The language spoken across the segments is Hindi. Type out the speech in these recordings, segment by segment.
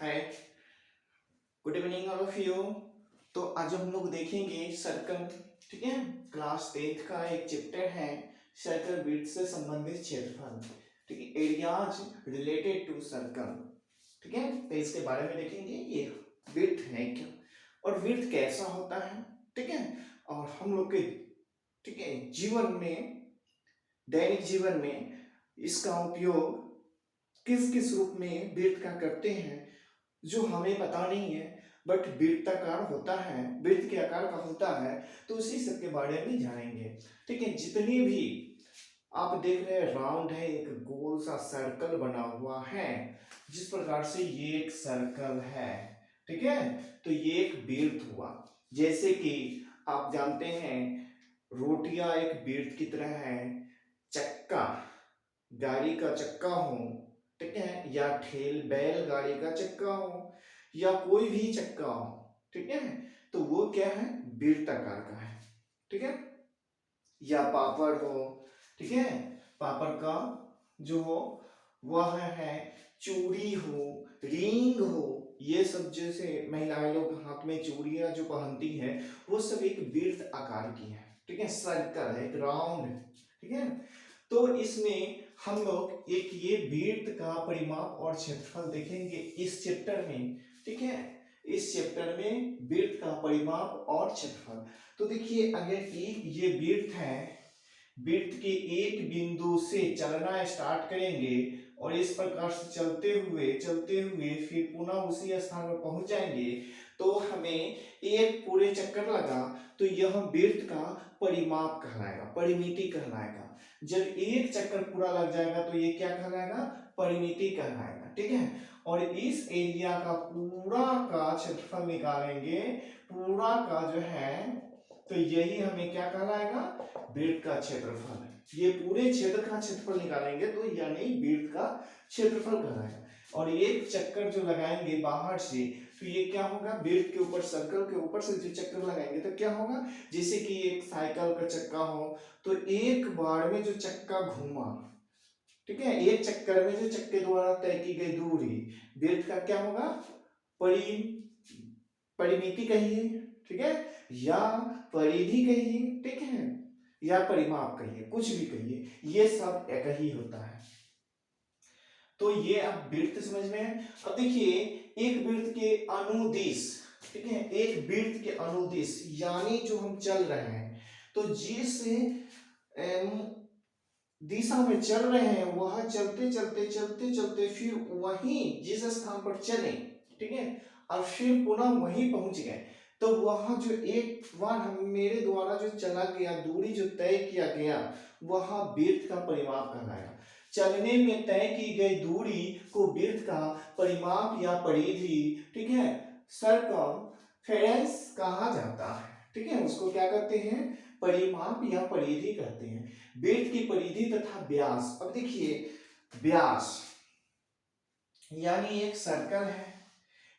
Hi, good evening all of you. तो आज हम लोग देखेंगे सर्कल। ठीक है, क्लास 10th का एक चैप्टर है सर्कल विड्थ से संबंधित क्षेत्रफल। ठीक है, एरियाज रिलेटेड टू सर्कल। ठीक है, तो इसके बारे में देखेंगे ये विड्थ है क्या और विड्थ कैसा होता है। ठीक है, और हम लोग के ठीक है जीवन में, दैनिक जीवन में इसका उपयोग किस किस रूप में वृत्त का करते हैं जो हमें पता नहीं है, बट वृत्ताकार होता है, वृत्त के आकार का होता है, तो उसी सब के बारे में जानेंगे। ठीक है, जितने भी आप देख रहे हैं राउंड है, एक गोल सा सर्कल बना हुआ है, जिस प्रकार से ये एक सर्कल है। ठीक है, तो ये एक वृत्त हुआ। जैसे कि आप जानते हैं रोटियां एक वृत्त की तरह है, चक्का गाड़ी का चक्का हो, ठीक है, या ठेल बैल गाड़ी का चक्का हो, या कोई भी चक्का हो, ठीक है, तो वो क्या है, वृत्ताकार का है। ठीक है, या पापड़ हो, ठीक है, पापड़ का जो हो वह है, चूड़ी हो, रिंग हो, ये सब जैसे महिलाएं लोग हाथ में चूड़ियां जो पहनती है वो सब एक वृत्त आकार की है। ठीक है, सर्कल है, एक राउंड है। ठीक है, तो इसमें हम लोग एक ये वृत्त का परिमाप और क्षेत्रफल देखेंगे इस चैप्टर में। ठीक है, इस चैप्टर में वृत्त का परिमाप और क्षेत्रफल। तो देखिए, अगर एक ये वृत्त है, वृत्त के एक बिंदु से चलना स्टार्ट करेंगे और इस प्रकार से चलते हुए फिर पुनः उसी स्थान पर पहुंच जाएंगे, तो हमें एक पूरे चक्कर लगा, तो यह वृत्त का परिमाप कहलाएगा, परिमिति कहलाएगा। जब एक चक्कर पूरा लग जाएगा तो ये क्या कहलाएगा, परिमिति कहलाएगा। ठीक है, और इस एरिया का पूरा का क्षेत्रफल निकालेंगे, पूरा का जो है, तो यही हमें क्या कहलाएगा, वृत्त का क्षेत्रफल। ये पूरे क्षेत्र का क्षेत्रफल निकालेंगे तो यानी वृत्त का क्षेत्रफल कहलाएगा। और एक चक्कर जो लगाएंगे बाहर से, तो ये क्या होगा, वृत्त के ऊपर, सर्कल के ऊपर से जो चक्कर लगाएंगे तो क्या होगा, जैसे कि एक साइकिल का चक्का हो, तो एक बार में जो चक्का घूमा, ठीक है, एक चक्कर में जो चक्के द्वारा तय की गई दूरी, वृत्त का क्या होगा, परिमिति कहिए, ठीक है, या परिधि कहिए, ठीक है, या परिमाप कहिए, कुछ भी कहिए, ये सब एक ही होता है। तो ये अब वृत्त समझ में है। अब देखिए, एक वृत्त के अनुदिश, ठीक है, एक वृत्त के अनुदिश यानी जो हम चल रहे हैं, तो जिस दिशा में चल रहे हैं वह चलते फिर वहीं जिस स्थान पर चले, ठीक है, और फिर पुनः वहीं पहुंच गए, तो वह जो एक बार हम मेरे द्वारा जो चला गया, दूरी जो तय किया गया, वह वृत्त का परिमाप कहलाएगा। चलने में तय की गई दूरी को वृत्त का परिमाप या परिधि, ठीक है, सर्कमफेरेंस कहा जाता है। ठीक है, उसको क्या कहते हैं, परिमाप या परिधि कहते हैं, वृत्त की परिधि तथा व्यास। अब देखिए, व्यास यानी एक सर्कल है,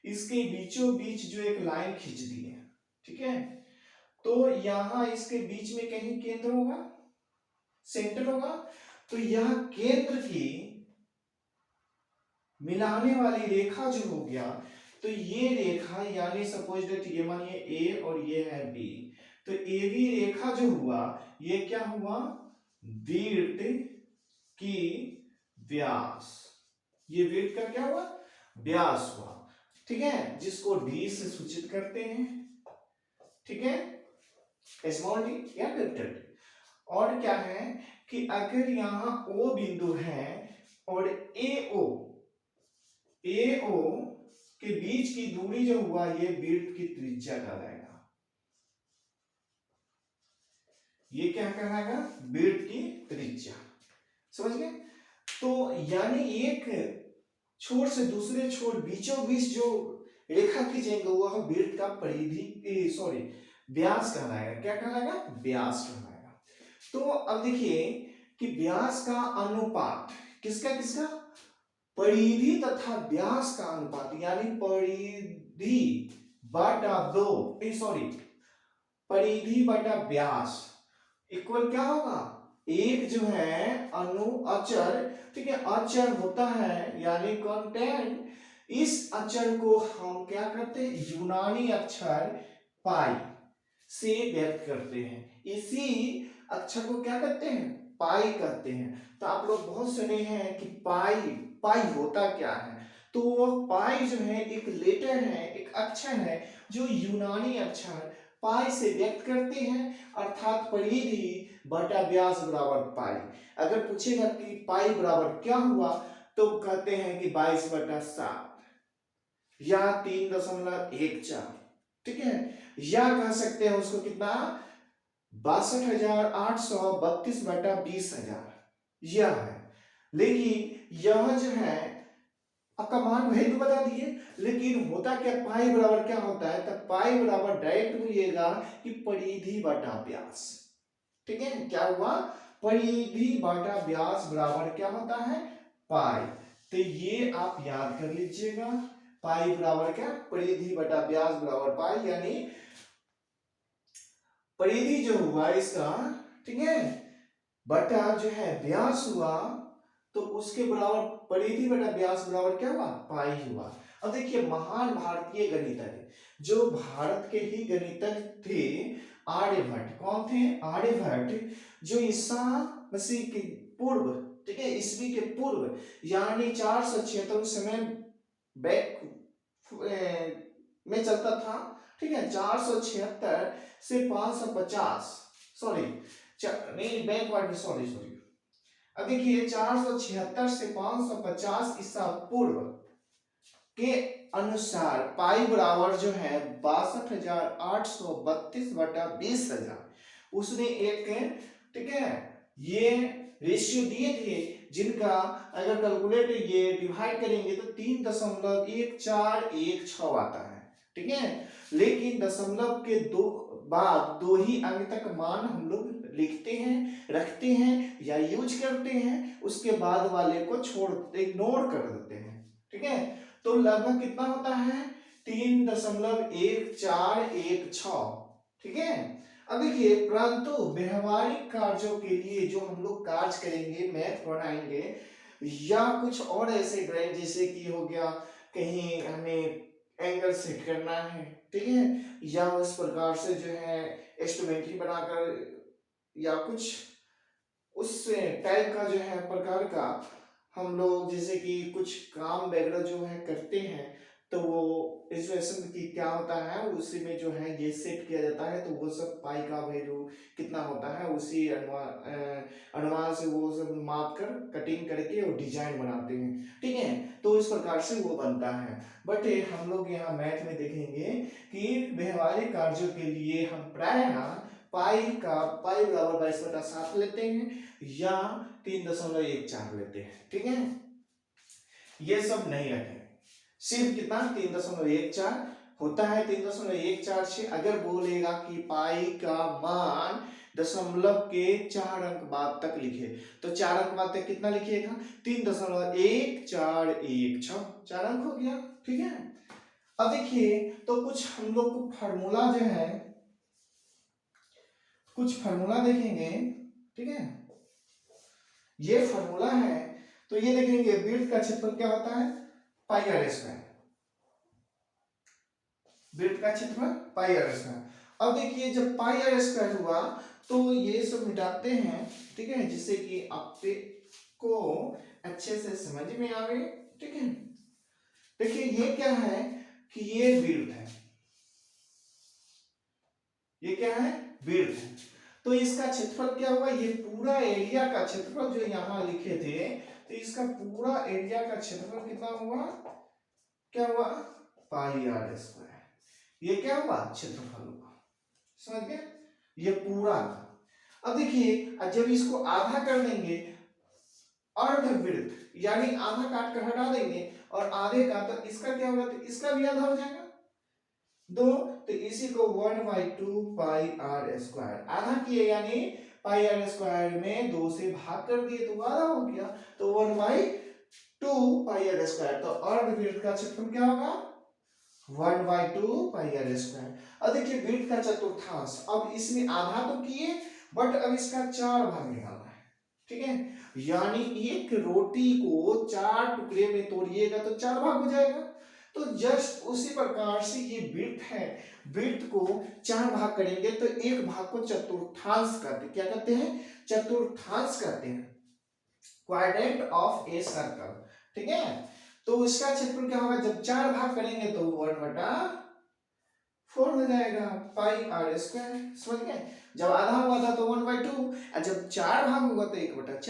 इसके बीचों बीच जो एक लाइन खींच दी है, ठीक है, तो यहां इसके बीच में कहीं केंद्र होगा, सेंटर होगा, तो यह केंद्र की मिलाने वाली रेखा जो हो गया, तो ये रेखा यानी सपोज दैट ये मानिए ए और ये है बी, तो ए बी रेखा जो हुआ, ये क्या हुआ, वृत्त की व्यास, ये वृत्त का क्या हुआ, व्यास हुआ। ठीक है, जिसको डी से सूचित करते हैं, ठीक है, स्मॉल डी या कैपिटल डी। और क्या है कि अगर यहां ओ बिंदु है और ए ओ के बीच की दूरी जो हुआ, ये वृत्त की त्रिज्या कहलाएगा। ये क्या कहलाएगा, वृत्त की त्रिज्या। समझ गए? तो यानी एक छोर से दूसरे छोर बीचों बीच जो रेखा खींचेंगे वह वृत्त का परिधि सॉरी व्यास कहलाएगा। क्या कहलाएगा, व्यास कहलाएगा। तो अब देखिए कि व्यास का अनुपात किसका किसका, परिधि तथा व्यास का अनुपात, यानी परिधि बटा दो, सॉरी, परिधि बटा व्यास इक्वल क्या होगा, एक जो है अनु अचर, ठीक है, अचर होता है यानी कांस्टेंट, इस अक्षर को हम क्या करते हैं, यूनानी अक्षर पाई से व्यक्त करते हैं। इसी अक्षर को क्या करते हैं, पाई कहते हैं। तो आप लोग बहुत सुने हैं कि पाई, पाई होता क्या है। तो वो पाई जो है एक लेटर है, एक अक्षर है जो यूनानी अक्षर पाई से व्यक्त करते हैं, अर्थात परिधि बटा व्यास बराबर पाई। अगर पूछेगा कि पाई बराबर क्या हुआ, तो कहते हैं कि 22/7 या 3.14, ठीक है। या कह सकते हैं उसको कितना, 62,832/20,000 यह है। लेकिन यह जो है आपका मान वैल्यू बता दिए, लेकिन होता क्या, पाई बराबर क्या होता है, तब पाई बराबर डायरेक्ट बोलिएगा कि परिधि बटा व्यास, ठीक है। क्या हुआ, परिधि बटा व्यास बराबर क्या होता है, पाई। तो ये आप याद कर लीजिएगा, पाई बराबर क्या, परिधि बटा व्यास बराबर पाई, यानी परिधि जो हुआ इसका, ठीक है, बटा जो है व्यास हुआ, तो उसके बराबर परिधि बटा व्यास बराबर क्या हुआ, पाई हुआ। अब देखिए महान भारतीय गणितज्ञ जो भारत के ही गणितज्ञ थे, आर्यभट्ट। कौन थे, आर्यभट्ट, जो ईसा मसीह के पूर्व, ठीक है, ईस्वी के पूर्व यानी 476 समय बैक में चलता था, ठीक है। 476 से 550, सॉरी नहीं बैकवर्ड, सॉरी सॉरी। अब देखिए 476 से 550 ईसा पूर्व के अनुसार पाई बराबर जो है 62,832/20,000, उसने एक, ठीक है, ये रेशियो दिए थे जिनका अगर कैलकुलेट ये डिवाइड करेंगे तो 3.1416 आता है, ठीक है। लेकिन दशमलव के बाद 2 ही अंक तक मान हम लोग लिखते हैं, रखते हैं या यूज करते हैं, उसके बाद वाले को छोड़, इग्नोर कर देते हैं, ठीक है। तो लगभग कितना होता है, 3.1416, ठीक है। अब देखिए, परंतु व्यवहारिक कार्यों के लिए जो हम लोग कार्य करेंगे, मैथ बनाएंगे या कुछ और ऐसे ड्राइंग, जैसे कि हो गया कहीं हमें एंगल सेट करना है, ठीक है, या उस प्रकार से जो है एस्टिमेटरी बनाकर या कुछ उस टाइप का जो है प्रकार का हम लोग, जैसे कि कुछ काम वगैरह जो है करते हैं, तो वो इक्वेशन की क्या होता है, उसी में जो है ये सेट किया जाता है। तो वो सब पाई का वैल्यू कितना होता है, उसी अनुमान से वो सब माप कर कटिंग करके वो डिजाइन बनाते हैं, ठीक है। तो इस प्रकार से वो बनता है। बट हम लोग यहाँ मैथ में देखेंगे कि व्यवहारिक कार्यों के लिए हम प्रायः पाई बराबर 22/7 लेते हैं या 3.14 लेते हैं, ठीक है। ये सब नहीं रखें, सिर्फ कितना 3.14 होता है। 3.14 से अगर बोलेगा कि पाई का मान दशमलव के 4 अंक बाद तक लिखे, तो 4 अंक बाद तक कितना लिखिएगा, 3.1416, 4 अंक हो गया, ठीक है। अब देखिए, तो कुछ हम लोग को फार्मूला जो है, कुछ फार्मूला देखेंगे, ठीक है। ये फार्मूला है, तो ये देखेंगे वृत्त का क्षेत्रफल क्या होता है, पाई आर स्क्वायर, वृत्त का क्षेत्रफल पाई आर स्क्वायर। अब देखिए जब पाई आर स्क्वायर हुआ तो ये सब मिटाते हैं, ठीक है, जिससे कि आपको अच्छे से समझ में आवे, ठीक है। देखिए ये क्या है कि ये वृत्त है, ये क्या है, वृत्त है। तो इसका क्षेत्रफल क्या हुआ, ये पूरा एरिया का क्षेत्रफल जो यहां लिखे थे, तो इसका पूरा एरिया का क्षेत्रफल कितना हुआ, क्या हुआ, पाई आर स्क्वायर। ये क्या हुआ, क्षेत्रफल हुआ, समझ गए, ये पूरा था। अब देखिए जब इसको आधा कर देंगे, अर्धवृत्त यानी आधा काट कर हटा देंगे और आधे का, तो इसका क्या होगा, तो इसका भी आधा हो जाएगा 2, तो इसी को 1/2 पाई आर स्क्वायर आधा किए, यानी पाई आर स्क्वायर में 2 से भाग कर दिए तो आधा हो गया, तो 1/2 पाई आर स्क्वायर। तो अर्धवृत्त का क्षेत्रफल क्या होगा, 1/2 पाई आर स्क्वायर। अब देखिए वृत्त का चतुर्थांश, अब इसमें आधा तो किए, बट अब इसका 4 भाग निकालना है, ठीक है। यानी एक रोटी को 4 टुकड़े में तोड़िएगा तो 4 भाग हो जाएगा, तो जस्ट उसी प्रकार से ये वृत्त है, वृत्त को 4 भाग करेंगे तो एक भाग को चतुर्थांश कहते हैं। क्या कहते हैं? चतुर्थांश कहते हैं, क्वाड्रेंट ऑफ ए सर्कल। ठीक है, तो इसका क्षेत्रफल क्या होगा? जब 4 भाग करेंगे तो 1/4 हो जाएगा, पाई आर स्क्वायर। समझ गए? जब आधा होगा था तो 1/2, और जब 4 भाग होगा तो 1/4।